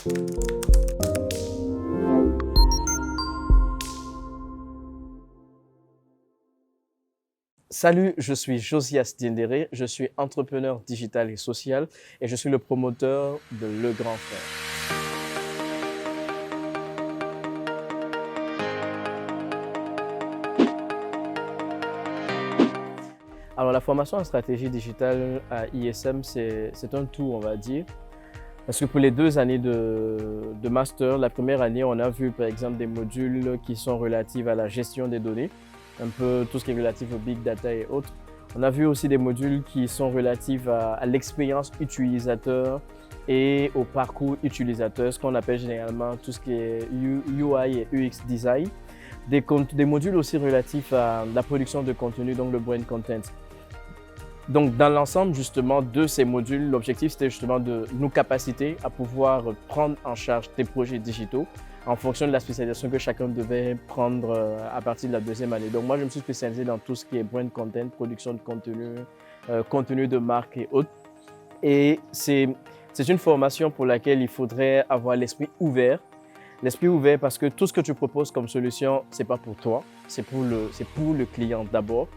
Salut, je suis Josias Diendéré, je suis entrepreneur digital et social et je suis le promoteur de Le Grand Frère. Alors, la formation en stratégie digitale à ISM, c'est un tout, on va dire. Parce que pour les 2 années de master, la première année, on a vu par exemple des modules qui sont relatifs à la gestion des données, un peu tout ce qui est relatif au big data et autres. On a vu aussi des modules qui sont relatifs à l'expérience utilisateur et au parcours utilisateur, ce qu'on appelle généralement tout ce qui est UI et UX design. Des modules aussi relatifs à la production de contenu, donc le brand content. Donc, dans l'ensemble, justement, de ces modules, l'objectif, c'était justement de nous capaciter à pouvoir prendre en charge des projets digitaux en fonction de la spécialisation que chacun devait prendre à partir de la 2e année. Donc, moi, je me suis spécialisé dans tout ce qui est brand content, production de contenu, contenu de marque et autres. Et c'est une formation pour laquelle il faudrait avoir l'esprit ouvert. L'esprit ouvert parce que tout ce que tu proposes comme solution, ce n'est pas pour toi, c'est pour le client d'abord.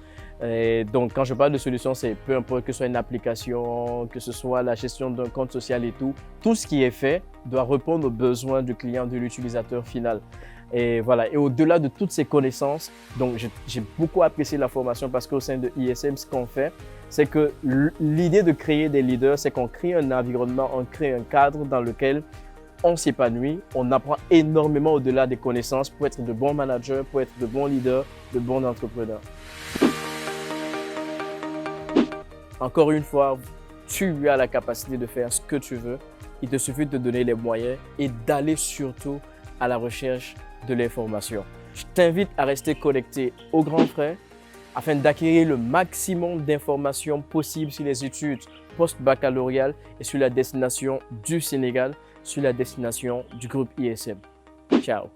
Et donc, quand je parle de solution, c'est peu importe que ce soit une application, que ce soit la gestion d'un compte social et tout ce qui est fait doit répondre aux besoins du client, de l'utilisateur final. Et voilà. Et au-delà de toutes ces connaissances, donc j'ai beaucoup apprécié la formation parce qu'au sein de ISM, ce qu'on fait, c'est que l'idée de créer des leaders, c'est qu'on crée un environnement, on crée un cadre dans lequel on s'épanouit, on apprend énormément au-delà des connaissances pour être de bons managers, pour être de bons leaders, de bons entrepreneurs. Encore une fois, tu as la capacité de faire ce que tu veux. Il te suffit de te donner les moyens et d'aller surtout à la recherche de l'information. Je t'invite à rester connecté au Grand Frère afin d'acquérir le maximum d'informations possibles sur les études post-baccalauréales et sur la destination du Sénégal, sur la destination du groupe ISM. Ciao!